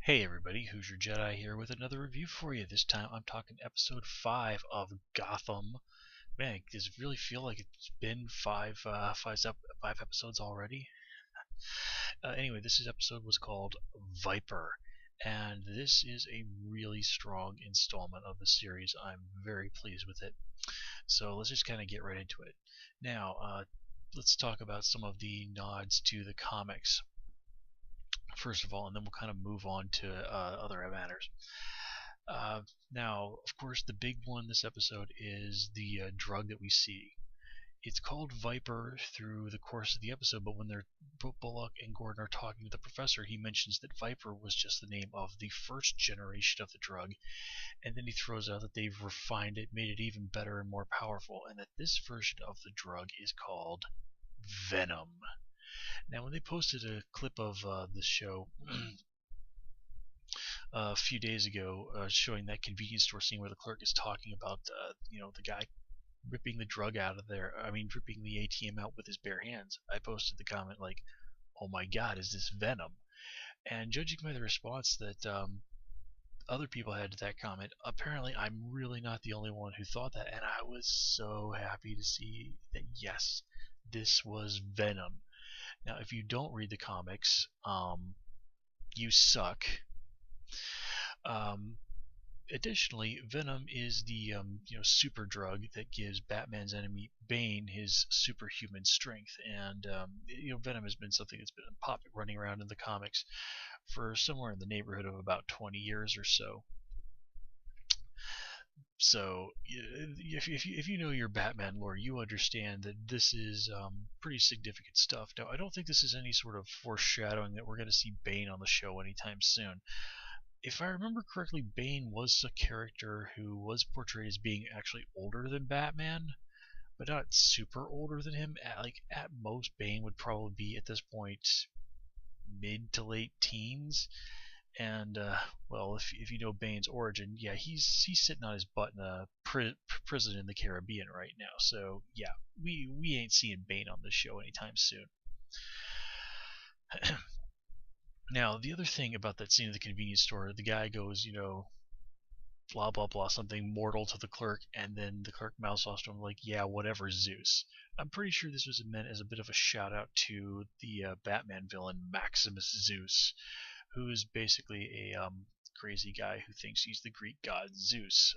Hey everybody, Who's Your Jedi here with another review for you. This time I'm talking episode 5 of Gotham. Man, does it really feel like it's been five episodes already? Anyway, this episode was called Viper, and this is a really strong installment of the series. I'm very pleased with it. So let's just kind of get right into it. Now, let's talk about some of the nods to the comics first of all, and then we'll kind of move on to other matters. Uh, Now, of course, the big one this episode is the drug that we see. It's called Viper through the course of the episode, but when Bullock and Gordon are talking to the professor, he mentions that Viper was just the name of the first generation of the drug, and then he throws out that they've refined it, made it even better and more powerful, and that this version of the drug is called Venom. Now, when they posted a clip of the show a few days ago, showing that convenience store scene where the clerk is talking about, the guy ripping the drug out of there. I mean, ripping the ATM out with his bare hands. I posted the comment like, "Oh my God, is this Venom?" And judging by the response that other people had to that comment, apparently I'm really not the only one who thought that, and I was so happy to see that yes, this was Venom. Now, if you don't read the comics, you suck. Um, Additionally, Venom is the super drug that gives Batman's enemy Bane his superhuman strength, and Venom has been something that's been running around in the comics for somewhere in the neighborhood of about 20 years or so. So if you know your Batman lore, you understand that this is pretty significant stuff. Now, I don't think this is any sort of foreshadowing that we're going to see Bane on the show anytime soon. If I remember correctly, Bane was a character who was portrayed as being actually older than Batman, but not super older than him. At most, Bane would probably be at this point mid to late teens. And well, if you know Bane's origin, yeah, he's sitting on his butt in a prison in the Caribbean right now. So yeah, we ain't seeing Bane on this show anytime soon. Now, the other thing about that scene at the convenience store, the guy goes, blah blah blah, something mortal to the clerk, and then the clerk mouths off to him like, "Yeah, whatever, Zeus." I'm pretty sure this was meant as a bit of a shout out to the Batman villain Maximus Zeus, who's basically a crazy guy who thinks he's the Greek god Zeus,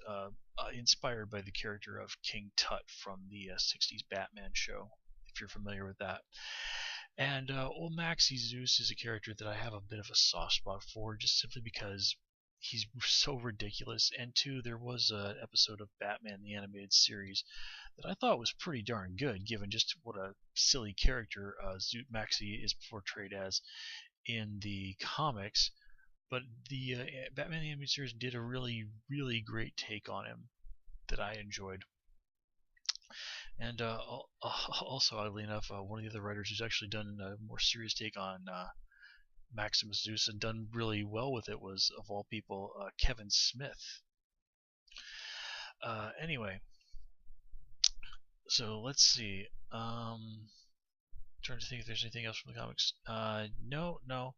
inspired by the character of King Tut from the '60s Batman show, if you're familiar with that. And old Maxie Zeus is a character that I have a bit of a soft spot for, just simply because he's so ridiculous. And two, there was an episode of Batman the Animated Series that I thought was pretty darn good, given just what a silly character Maxie is portrayed as in the comics. But the Batman the Animated Series did a really, really great take on him that I enjoyed. And also, oddly enough, one of the other writers who's actually done a more serious take on Maximus Zeus and done really well with it was, of all people, Kevin Smith. Anyway, so let's see. Trying to think if there's anything else from the comics. No,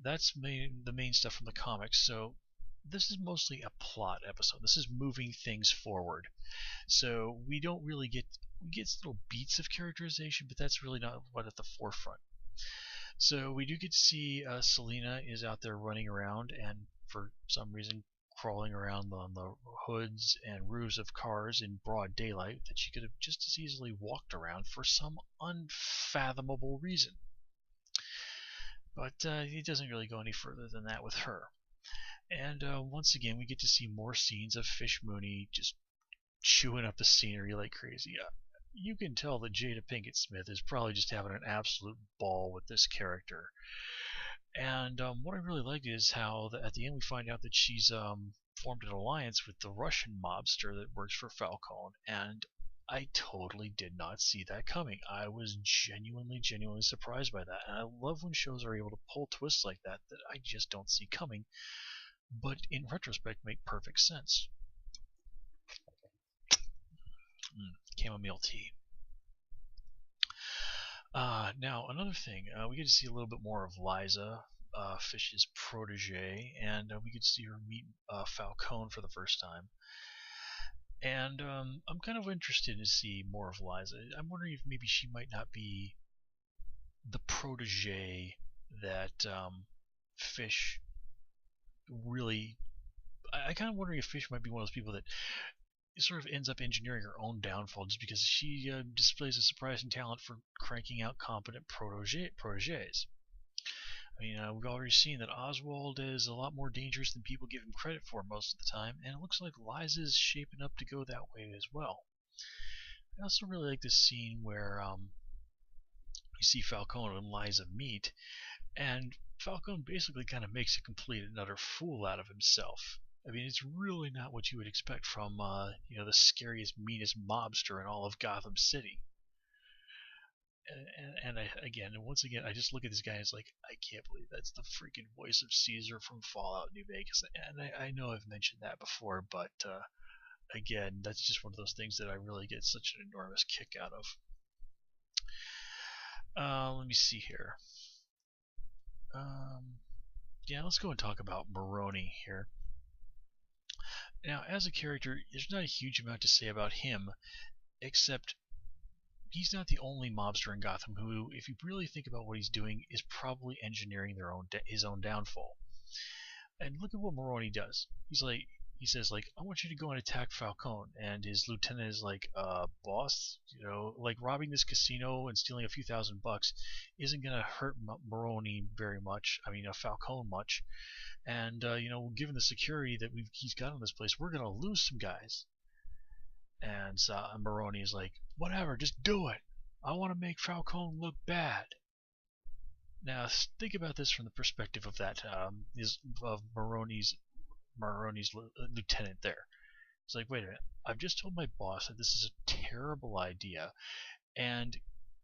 that's the main stuff from the comics. So this is mostly a plot episode. This is moving things forward. So we don't really get little beats of characterization, but that's really not what at the forefront. So we do get to see Selina is out there running around, and for some reason crawling around on the hoods and roofs of cars in broad daylight that she could have just as easily walked around for some unfathomable reason. But it doesn't really go any further than that with her. And once again, we get to see more scenes of Fish Mooney just chewing up the scenery like crazy. You can tell that Jada Pinkett Smith is probably just having an absolute ball with this character. And what I really liked is how at the end we find out that she's formed an alliance with the Russian mobster that works for Falcone, and I totally did not see that coming. I was genuinely surprised by that, and I love when shows are able to pull twists like that that I just don't see coming, but in retrospect make perfect sense. Chamomile tea. Now, another thing, we get to see a little bit more of Liza. Fish's protege, and we get to see her meet Falcone for the first time. And I'm kind of interested to see more of Liza. I'm wondering if maybe she might not be the protege that Fish really. I kind of wondering if Fish might be one of those people that sort of ends up engineering her own downfall just because she displays a surprising talent for cranking out competent proteges. I mean, we've already seen that Oswald is a lot more dangerous than people give him credit for most of the time, and it looks like Liza's shaping up to go that way as well. I also really like this scene where you see Falcone and Liza meet, and Falcone basically kind of makes a complete and utter fool out of himself. I mean, it's really not what you would expect from, the scariest, meanest mobster in all of Gotham City. Once again, I just look at this guy and it's like, I can't believe that's the freaking voice of Caesar from Fallout New Vegas. And I know I've mentioned that before, but again, that's just one of those things that I really get such an enormous kick out of. Let me see here. Let's go and talk about Maroni here. Now, as a character, there's not a huge amount to say about him, except he's not the only mobster in Gotham who, if you really think about what he's doing, is probably engineering his own downfall. And look at what Maroni does. He says, I want you to go and attack Falcone, and his lieutenant is like, boss, like robbing this casino and stealing a few $1,000 isn't gonna hurt Maroni very much. I mean, Falcone much. And given the security that he's got in this place, we're gonna lose some guys. And Maroni is like, whatever, just do it. I want to make Falcone look bad. Now think about this from the perspective of of Maroni's lieutenant there. It's like, wait a minute, I've just told my boss that this is a terrible idea, and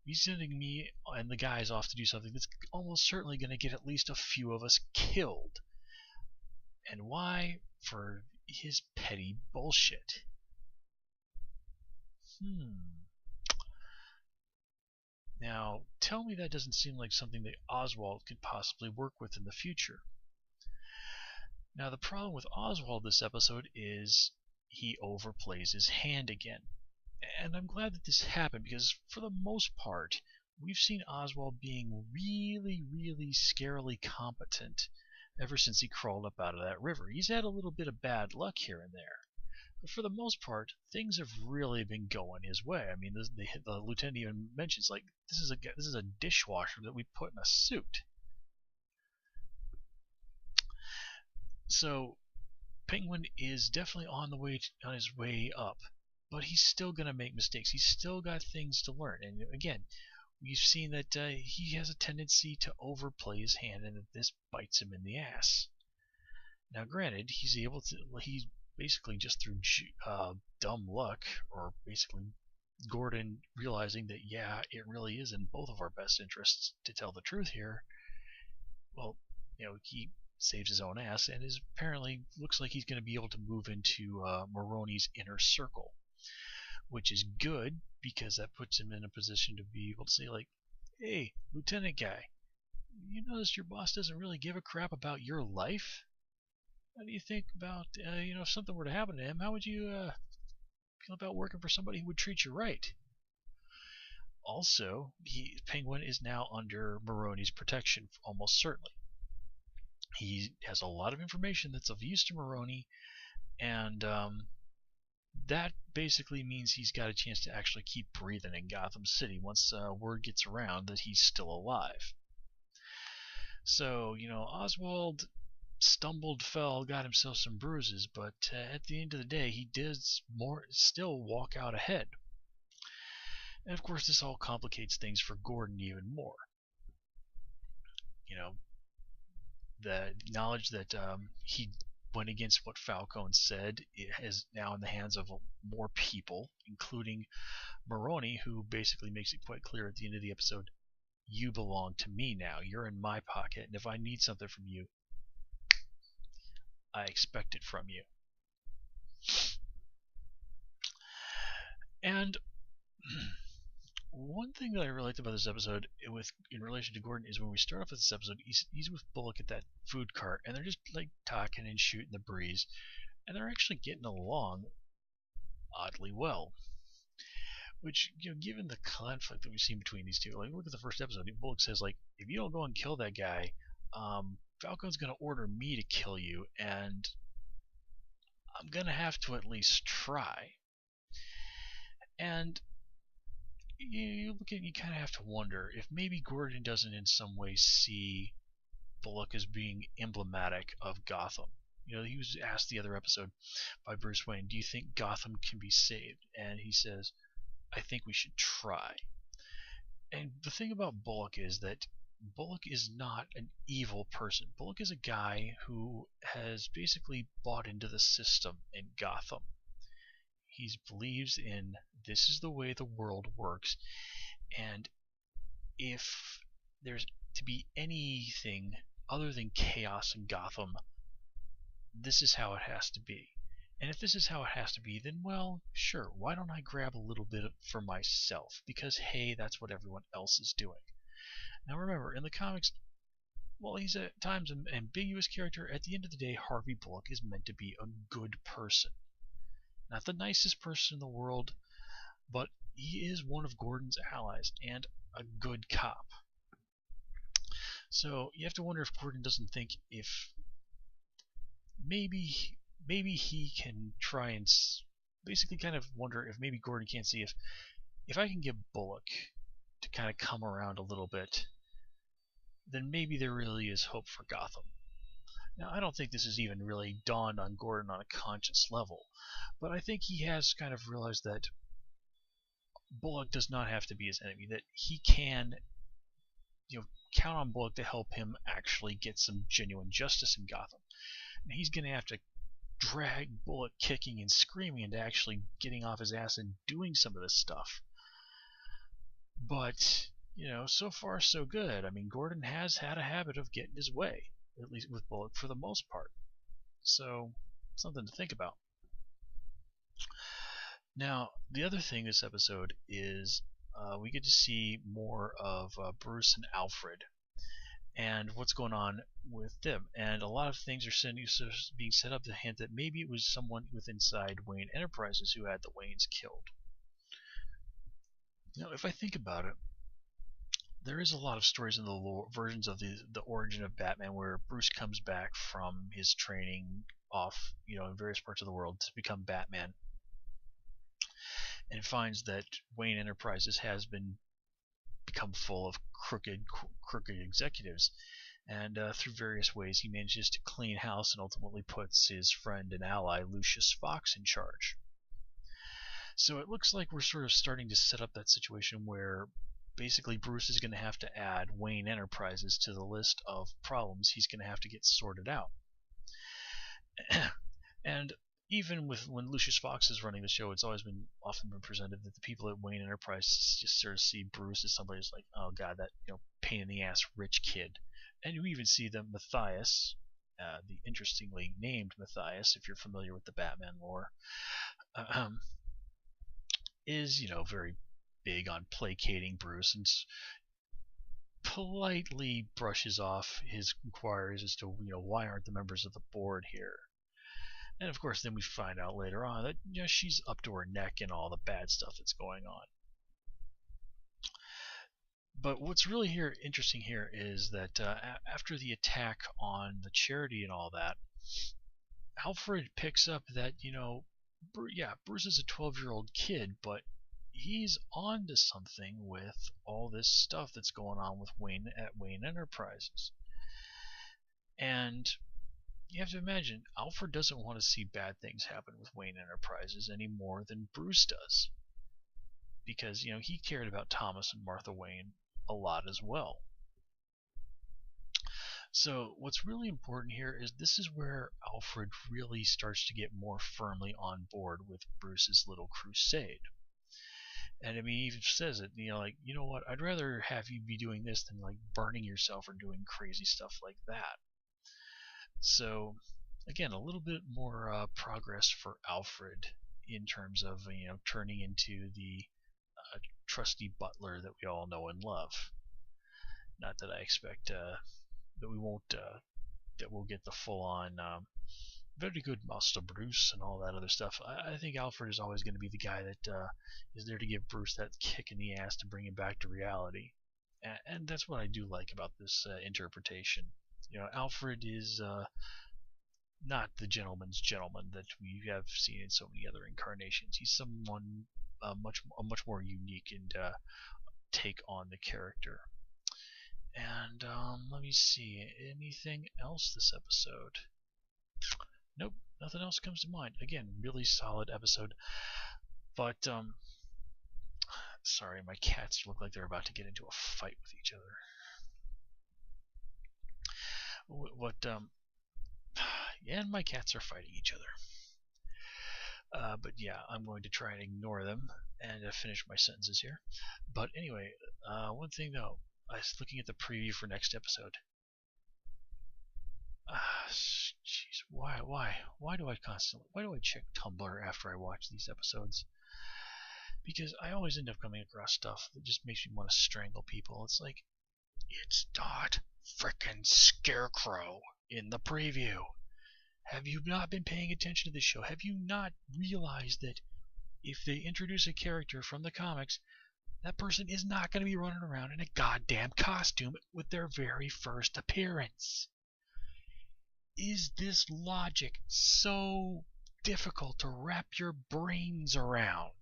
he's sending me and the guys off to do something that's almost certainly going to get at least a few of us killed. And why? For his petty bullshit. Now, tell me that doesn't seem like something that Oswald could possibly work with in the future. Now, the problem with Oswald this episode is he overplays his hand again. And I'm glad that this happened because, for the most part, we've seen Oswald being really, really scarily competent ever since he crawled up out of that river. He's had a little bit of bad luck here and there. But for the most part, things have really been going his way. I mean, the lieutenant even mentions, like, this is a dishwasher that we put in a suit. So Penguin is definitely on his way up, but he's still gonna make mistakes. He's still got things to learn. And again, we've seen that he has a tendency to overplay his hand, and that this bites him in the ass. Now, granted, he's basically just through dumb luck, or basically Gordon realizing that, yeah, it really is in both of our best interests to tell the truth here. Well, he saves his own ass and apparently looks like he's going to be able to move into Maroni's inner circle, which is good because that puts him in a position to be able to say, like, hey, lieutenant guy, you notice your boss doesn't really give a crap about your life? How do you think about, if something were to happen to him, how would you feel about working for somebody who would treat you right? Also, Penguin is now under Maroni's protection, almost certainly. He has a lot of information that's of use to Maroni, and that basically means he's got a chance to actually keep breathing in Gotham City once word gets around that he's still alive. So, Oswald stumbled, fell, got himself some bruises, but at the end of the day, he did still walk out ahead. And of course, this all complicates things for Gordon even more. The knowledge that he went against what Falcone said is now in the hands of more people, including Maroni, who basically makes it quite clear at the end of the episode, you belong to me now. You're in my pocket, and if I need something from you, I expect it from you. And one thing that I really liked about this episode, in relation to Gordon, is when we start off with this episode, he's with Bullock at that food cart, and they're just like talking and shooting the breeze, and they're actually getting along oddly well. Which, given the conflict that we've seen between these two, like look at the first episode. Bullock says, like, if you don't go and kill that guy, Falcone's gonna order me to kill you, and I'm gonna have to at least try. And you kind of have to wonder if maybe Gordon doesn't in some way see Bullock as being emblematic of Gotham. He was asked the other episode by Bruce Wayne, do you think Gotham can be saved? And he says, I think we should try. And the thing about Bullock is that Bullock is not an evil person. Bullock is a guy who has basically bought into the system in Gotham. He believes in this is the way the world works, and if there's to be anything other than chaos in Gotham, this is how it has to be. And if this is how it has to be, then, well, sure, why don't I grab a little bit for myself? Because, hey, that's what everyone else is doing. Now remember, in the comics, while he's at times an ambiguous character, at the end of the day, Harvey Bullock is meant to be a good person. Not the nicest person in the world, but he is one of Gordon's allies and a good cop. So you have to wonder if Gordon doesn't think if maybe he can try and basically kind of wonder if maybe Gordon can't see if I can get Bullock to kind of come around a little bit, then maybe there really is hope for Gotham. Now, I don't think this has even really dawned on Gordon on a conscious level, but I think he has kind of realized that Bullock does not have to be his enemy, that he can count on Bullock to help him actually get some genuine justice in Gotham. And he's going to have to drag Bullock kicking and screaming into actually getting off his ass and doing some of this stuff. But, so far so good. I mean, Gordon has had a habit of getting his way, at least with Bullock for the most part. So, something to think about. Now, the other thing this episode is we get to see more of Bruce and Alfred and what's going on with them. And a lot of things are being set up to hint that maybe it was someone with inside Wayne Enterprises who had the Waynes killed. If I think about it, there is a lot of stories in the lore, versions of the origin of Batman where Bruce comes back from his training off, in various parts of the world to become Batman, and finds that Wayne Enterprises has become full of crooked executives, and through various ways he manages to clean house and ultimately puts his friend and ally Lucius Fox in charge. So it looks like we're sort of starting to set up that situation where basically Bruce is going to have to add Wayne Enterprises to the list of problems he's going to have to get sorted out. And even when Lucius Fox is running the show, it's often been presented that the people at Wayne Enterprises just sort of see Bruce as somebody who's like, oh god, that pain in the ass rich kid. And you even see that Matthias, the interestingly named Matthias, if you're familiar with the Batman lore, is very big on placating Bruce and politely brushes off his inquiries as to why aren't the members of the board here. And of course, then we find out later on that she's up to her neck in all the bad stuff that's going on. But what's really interesting here is that after the attack on the charity and all that, Alfred picks up that Bruce is a 12-year-old kid, but he's on to something with all this stuff that's going on with Wayne at Wayne Enterprises. And you have to imagine, Alfred doesn't want to see bad things happen with Wayne Enterprises any more than Bruce does. Because, he cared about Thomas and Martha Wayne a lot as well. So what's really important here is this is where Alfred really starts to get more firmly on board with Bruce's little crusade. And he even says it, what, I'd rather have you be doing this than burning yourself or doing crazy stuff like that. So again, a little bit more progress for Alfred in terms of turning into the trusty butler that we all know and love. Not that I expect that we won't that we'll get the full-on very good Master Bruce and all that other stuff. I think Alfred is always going to be the guy that is there to give Bruce that kick in the ass to bring him back to reality, and that's what I do like about this interpretation. Alfred is not the gentleman's gentleman that we have seen in so many other incarnations. He's someone a much more unique and take on the character. And let me see, anything else this episode? Nope, nothing else comes to mind. Again, really solid episode. But sorry, my cats look like they're about to get into a fight with each other. And my cats are fighting each other. But yeah, I'm going to try and ignore them and finish my sentences here. But anyway, one thing though, I was looking at the preview for next episode. Jeez, why do I check Tumblr after I watch these episodes? Because I always end up coming across stuff that just makes me want to strangle people. It's like, it's not frickin' Scarecrow in the preview. Have you not been paying attention to this show? Have you not realized that if they introduce a character from the comics, that person is not going to be running around in a goddamn costume with their very first appearance? Is this logic so difficult to wrap your brains around?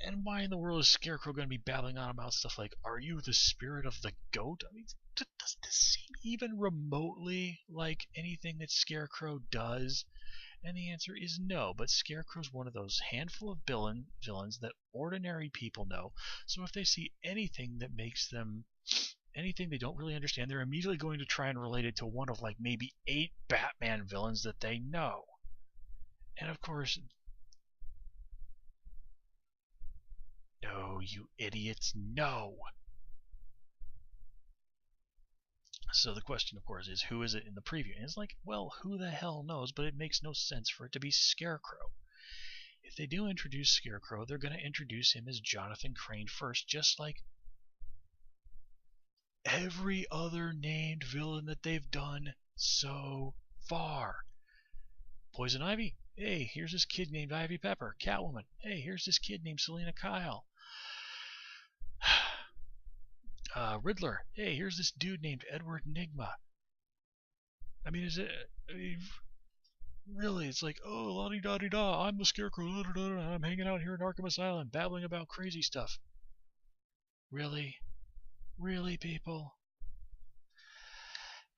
And why in the world is Scarecrow going to be babbling on about stuff like, are you the spirit of the goat? I mean, does this seem even remotely like anything that Scarecrow does? And the answer is no, but Scarecrow's one of those handful of villains that ordinary people know, so if they see anything that makes them anything they don't really understand, they're immediately going to try and relate it to one of like maybe 8 Batman villains that they know. And of course, no, you idiots, no! So the question, of course, is who is it in the preview? And it's like, well, who the hell knows, but it makes no sense for it to be Scarecrow. If they do introduce Scarecrow, they're going to introduce him as Jonathan Crane first, just like every other named villain that they've done so far. Poison Ivy, hey, here's this kid named Ivy Pepper. Catwoman, hey, here's this kid named Selena Kyle. Riddler, hey, here's this dude named Edward Nygma. I mean, really, it's like, oh, la-di-da-di-da, I'm the Scarecrow, and I'm hanging out here in Arkham Asylum, babbling about crazy stuff. Really? Really, people?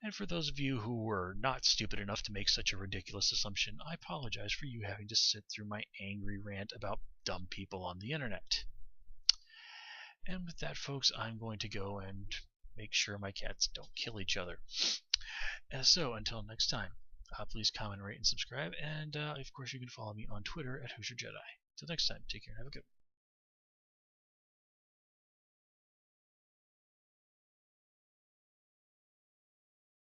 And for those of you who were not stupid enough to make such a ridiculous assumption, I apologize for you having to sit through my angry rant about dumb people on the internet. And with that, folks, I'm going to go and make sure my cats don't kill each other. So, until next time, please comment, rate, and subscribe. And, of course, you can follow me on Twitter at Hoosier Jedi. Till next time, take care and have a good one.